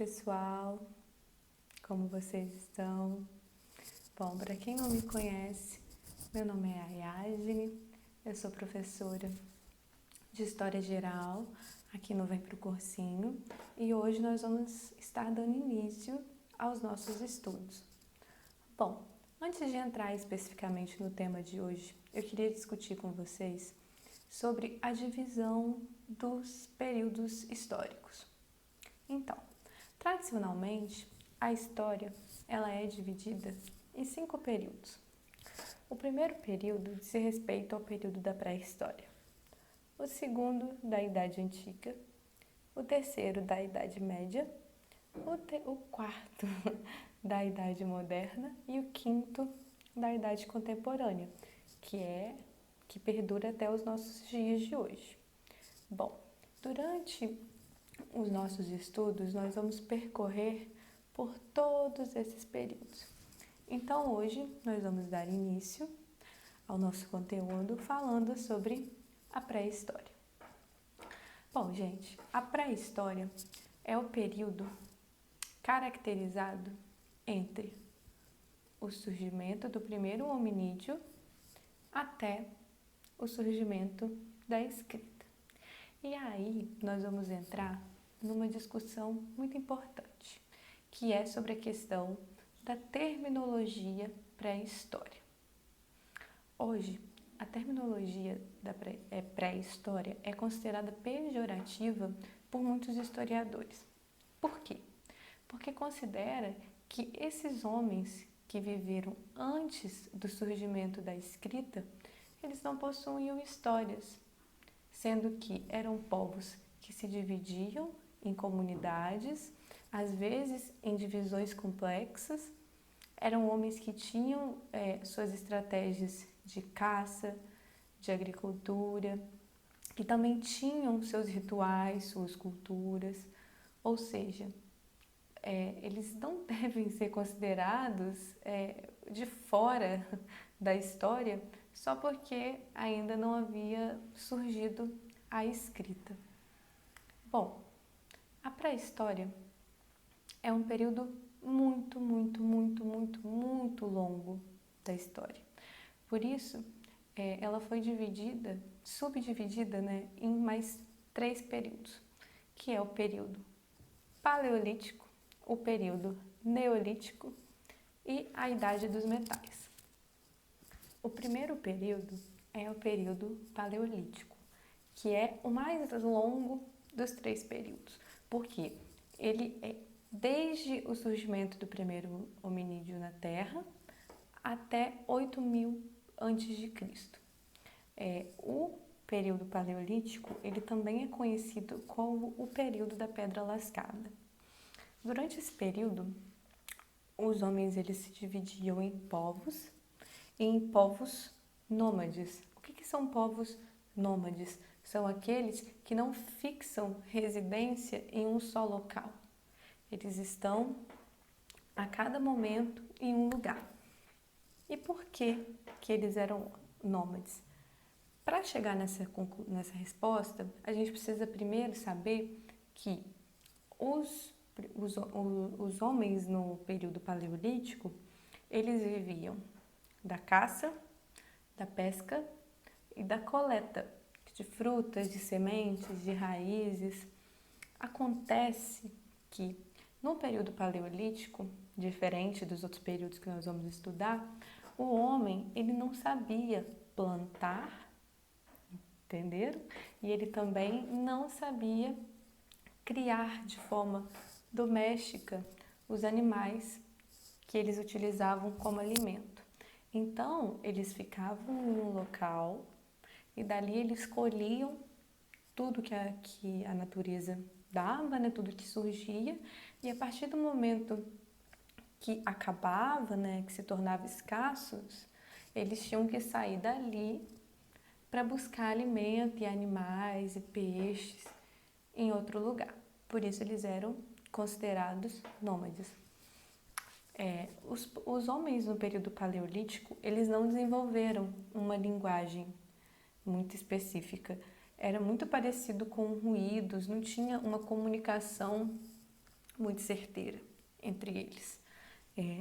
pessoal, como vocês estão? Bom, para quem não me conhece, meu nome é Ayasne, eu sou professora de História Geral aqui no Vem Pro Cursinho e hoje nós vamos estar dando início aos nossos estudos. Bom, antes de entrar especificamente no tema de hoje, eu queria discutir com vocês sobre a divisão dos períodos históricos. Então, tradicionalmente, a história ela é dividida em 5 períodos. O primeiro período diz respeito ao período da pré-história, o segundo da Idade Antiga, o terceiro da Idade Média, o quarto da Idade Moderna e o quinto da Idade Contemporânea, que perdura até os nossos dias de hoje. Bom, durante os nossos estudos, nós vamos percorrer por todos esses períodos. Então, hoje, nós vamos dar início ao nosso conteúdo falando sobre a pré-história. Bom, gente, a pré-história é o período caracterizado entre o surgimento do primeiro hominídeo até o surgimento da escrita. E aí, nós vamos entrar numa discussão muito importante, que é sobre a questão da terminologia pré-história. Hoje, a terminologia da pré-história é considerada pejorativa por muitos historiadores. Por quê? Porque considera que esses homens que viveram antes do surgimento da escrita, eles não possuíam histórias, sendo que eram povos que se dividiam em comunidades, às vezes em divisões complexas, eram homens que tinham suas estratégias de caça, de agricultura, e também tinham seus rituais, suas culturas, ou seja, eles não devem ser considerados de fora da história só porque ainda não havia surgido a escrita. Bom, a pré-história é um período muito longo da história. Por isso, ela foi subdividida, em mais 3 períodos, que é o período paleolítico, o período neolítico e a idade dos metais. O primeiro período é o período paleolítico, que é o mais longo dos 3 períodos, porque ele é desde o surgimento do primeiro hominídeo na Terra até 8.000 a.C. O período paleolítico ele também é conhecido como o período da Pedra Lascada. Durante esse período, os homens eles se dividiam em povos e em povos nômades. O que são povos nômades? São aqueles que não fixam residência em um só local. Eles estão a cada momento em um lugar. E por que eles eram nômades? Para chegar nessa resposta, a gente precisa primeiro saber que os homens no período paleolítico, eles viviam da caça, da pesca e da coleta de frutas, de sementes, de raízes. Acontece que no período paleolítico, diferente dos outros períodos que nós vamos estudar, o homem ele não sabia plantar, entenderam? E ele também não sabia criar de forma doméstica os animais que eles utilizavam como alimento. Então, eles ficavam em um local e dali eles colhiam tudo que a natureza dava, tudo que surgia, e a partir do momento que acabava, que se tornava escassos, eles tinham que sair dali para buscar alimento e animais e peixes em outro lugar. Por isso eles eram considerados nômades. Os homens no período paleolítico, eles não desenvolveram uma linguagem muito específica. Era muito parecido com ruídos, não tinha uma comunicação muito certeira entre eles.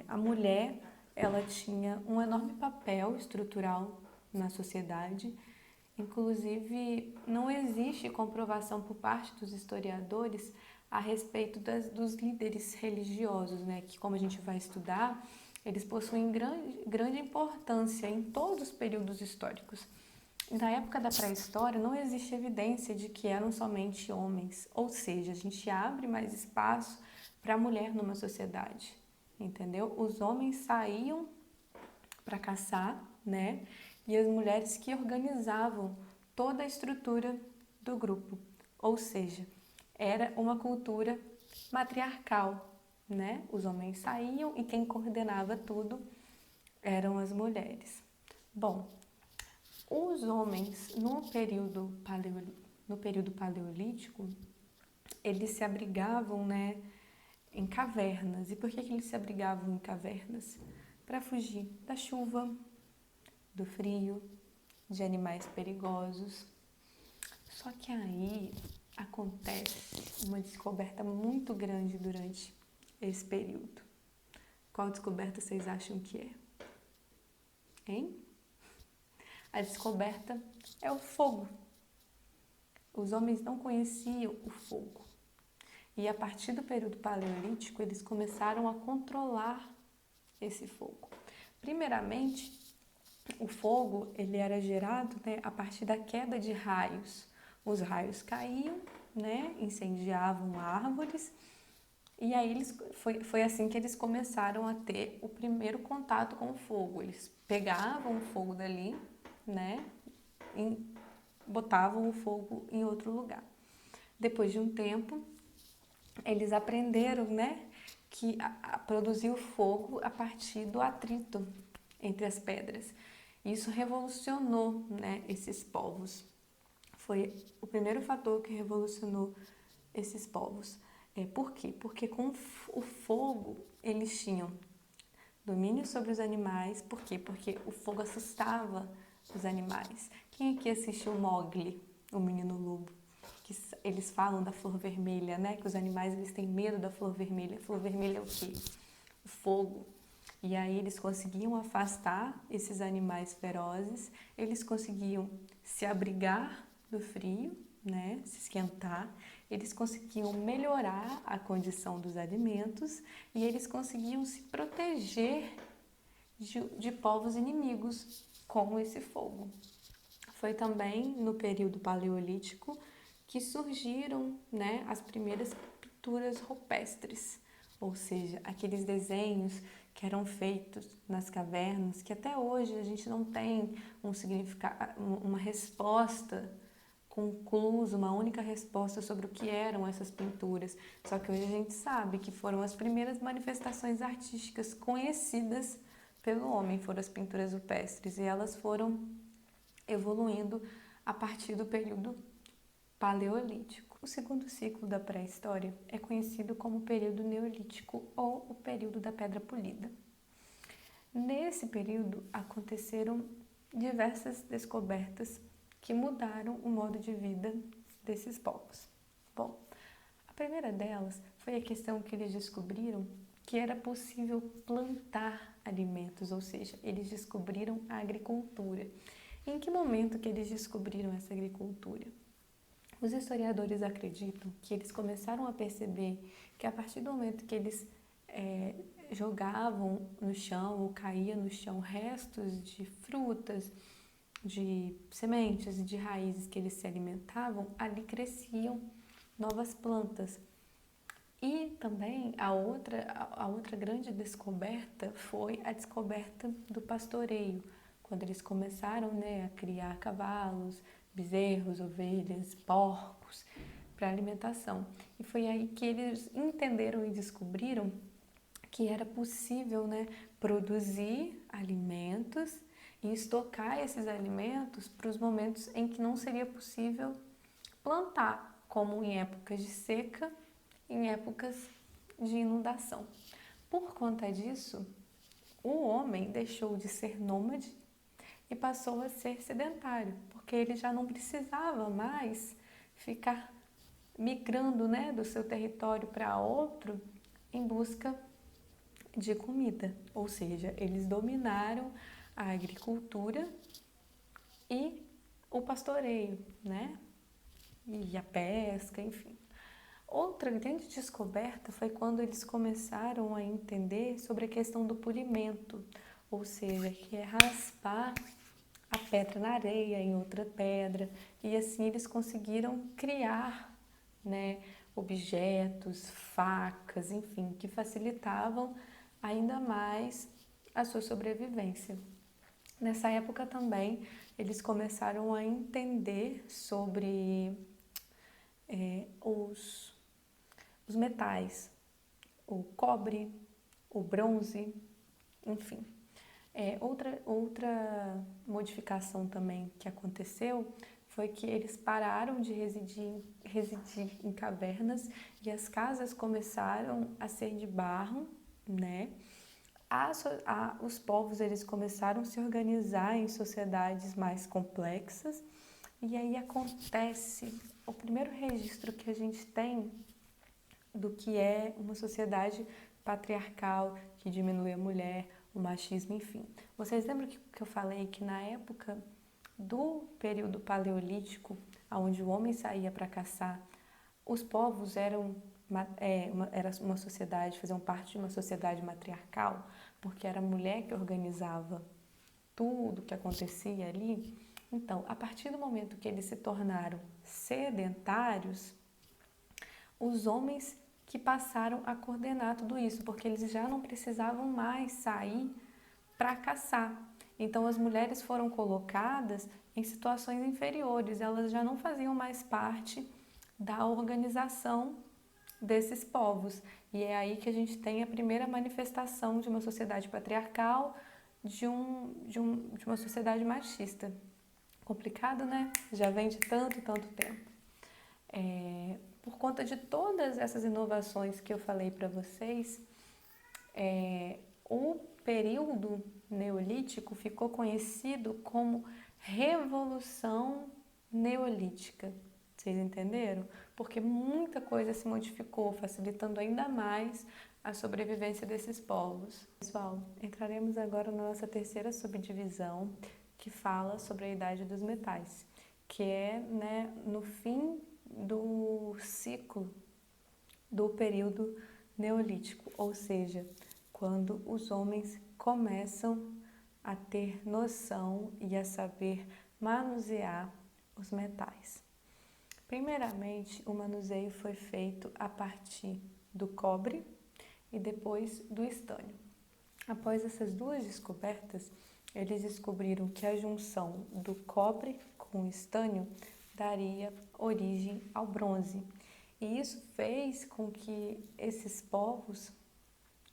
A mulher, ela tinha um enorme papel estrutural na sociedade. Inclusive, não existe comprovação por parte dos historiadores a respeito dos líderes religiosos, né? Que, como a gente vai estudar, eles possuem grande importância em todos os períodos históricos. Na época da pré-história, não existe evidência de que eram somente homens, ou seja, a gente abre mais espaço para a mulher numa sociedade, entendeu? Os homens saíam para caçar, né? E as mulheres que organizavam toda a estrutura do grupo, ou seja, era uma cultura matriarcal, né? Os homens saíam e quem coordenava tudo eram as mulheres. Bom, os homens no período paleolítico, eles se abrigavam, né, em cavernas. E por que eles se abrigavam em cavernas? Para fugir da chuva, do frio, de animais perigosos. Só que aí acontece uma descoberta muito grande durante esse período. Qual descoberta vocês acham que é? Hein? A descoberta é o fogo. Os homens não conheciam o fogo. E a partir do período paleolítico, eles começaram a controlar esse fogo. Primeiramente, o fogo ele era gerado, né, a partir da queda de raios. Os raios caíam, né, incendiavam árvores, e aí foi assim que eles começaram a ter o primeiro contato com o fogo. Eles pegavam o fogo dali, né, e botavam o fogo em outro lugar. Depois de um tempo, eles aprenderam, né, que a produzir o fogo a partir do atrito entre as pedras. Isso revolucionou, né, esses povos. Foi o primeiro fator que revolucionou esses povos. Por quê? Porque com o fogo eles tinham domínio sobre os animais. Por quê? Porque o fogo assustava os animais. Quem aqui assistiu Mowgli, o Menino Lobo? Que eles falam da flor vermelha, né? Que os animais eles têm medo da flor vermelha. A flor vermelha é o quê? O fogo. E aí eles conseguiam afastar esses animais ferozes, eles conseguiam se abrigar do frio, né, se esquentar, eles conseguiam melhorar a condição dos alimentos e eles conseguiam se proteger de povos inimigos com esse fogo. Foi também no período paleolítico que surgiram, né, as primeiras pinturas rupestres, ou seja, aqueles desenhos que eram feitos nas cavernas, que até hoje a gente não tem um significado, uma resposta conclusa, uma única resposta sobre o que eram essas pinturas. Só que hoje a gente sabe que foram as primeiras manifestações artísticas conhecidas pelo homem, foram as pinturas rupestres, e elas foram evoluindo a partir do período paleolítico. O segundo ciclo da pré-história é conhecido como o período neolítico ou o período da pedra polida. Nesse período aconteceram diversas descobertas que mudaram o modo de vida desses povos. Bom, a primeira delas foi a questão que eles descobriram que era possível plantar alimentos, ou seja, eles descobriram a agricultura. Em que momento que eles descobriram essa agricultura? Os historiadores acreditam que eles começaram a perceber que a partir do momento que eles jogavam no chão ou caía no chão restos de frutas, de sementes e de raízes que eles se alimentavam, ali cresciam novas plantas. E também a outra grande descoberta foi a descoberta do pastoreio, quando eles começaram, né, a criar cavalos, bezerros, ovelhas, porcos para alimentação. E foi aí que eles entenderam e descobriram que era possível, né, produzir alimentos e estocar esses alimentos para os momentos em que não seria possível plantar, como em épocas de seca, em épocas de inundação. Por conta disso, o homem deixou de ser nômade e passou a ser sedentário, porque ele já não precisava mais ficar migrando, né, do seu território para outro em busca de comida, ou seja, eles dominaram a agricultura e o pastoreio, né, e a pesca, enfim. Outra grande descoberta foi quando eles começaram a entender sobre a questão do polimento, ou seja, que é raspar a pedra na areia, em outra pedra, e assim eles conseguiram criar, né, objetos, facas, enfim, que facilitavam ainda mais a sua sobrevivência. Nessa época também eles começaram a entender sobre os metais, o cobre, o bronze, enfim. Outra modificação também que aconteceu foi que eles pararam de residir em cavernas e as casas começaram a ser de barro, né? Os povos eles começaram a se organizar em sociedades mais complexas e aí acontece o primeiro registro que a gente tem do que é uma sociedade patriarcal que diminui a mulher, o machismo, enfim. Vocês lembram que eu falei que na época do período paleolítico, onde o homem saía para caçar, os povos era uma sociedade, faziam parte de uma sociedade matriarcal, porque era a mulher que organizava tudo que acontecia ali. Então, a partir do momento que eles se tornaram sedentários, os homens que passaram a coordenar tudo isso, porque eles já não precisavam mais sair para caçar. Então as mulheres foram colocadas em situações inferiores, elas já não faziam mais parte da organização desses povos. E é aí que a gente tem a primeira manifestação de uma sociedade patriarcal, de uma sociedade machista. Complicado, né? Já vem de tanto tempo. Por conta de todas essas inovações que eu falei para vocês, o período neolítico ficou conhecido como Revolução Neolítica. Vocês entenderam? Porque muita coisa se modificou, facilitando ainda mais a sobrevivência desses povos. Pessoal, entraremos agora na nossa terceira subdivisão, que fala sobre a Idade dos Metais, que é, né, no fim do ciclo do período neolítico, ou seja, quando os homens começam a ter noção e a saber manusear os metais. Primeiramente, o manuseio foi feito a partir do cobre e depois do estânio. Após essas duas descobertas, eles descobriram que a junção do cobre com o estânio daria origem ao bronze. E isso fez com que esses povos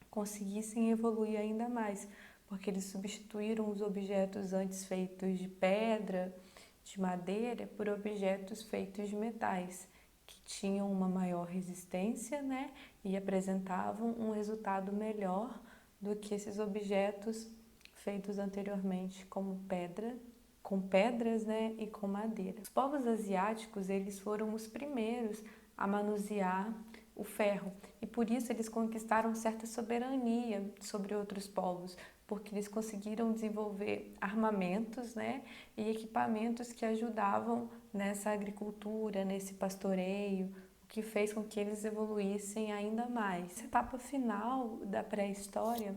conseguissem evoluir ainda mais, porque eles substituíram os objetos antes feitos de pedra, de madeira, por objetos feitos de metais, que tinham uma maior resistência, né, e apresentavam um resultado melhor do que esses objetos feitos anteriormente como pedra, com pedras, né, e com madeira. Os povos asiáticos, eles foram os primeiros a manusear o ferro e por isso eles conquistaram certa soberania sobre outros povos, porque eles conseguiram desenvolver armamentos, né, e equipamentos que ajudavam nessa agricultura, nesse pastoreio, o que fez com que eles evoluíssem ainda mais. Essa etapa final da pré-história,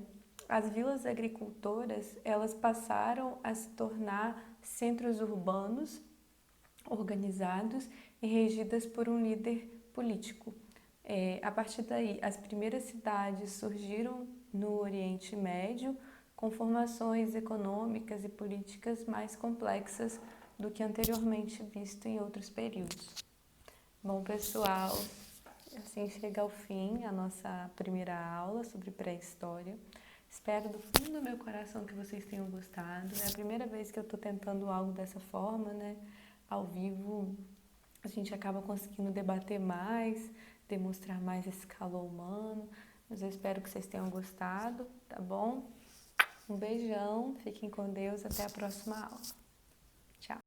as vilas agricultoras, elas passaram a se tornar centros urbanos organizados e regidas por um líder político. A partir daí, as primeiras cidades surgiram no Oriente Médio com formações econômicas e políticas mais complexas do que anteriormente visto em outros períodos. Bom, pessoal, assim chega ao fim a nossa primeira aula sobre pré-história. Espero do fundo do meu coração que vocês tenham gostado. É a primeira vez que eu estou tentando algo dessa forma, né? Ao vivo, a gente acaba conseguindo debater mais, demonstrar mais esse calor humano. Mas eu espero que vocês tenham gostado, tá bom? Um beijão, fiquem com Deus, até a próxima aula.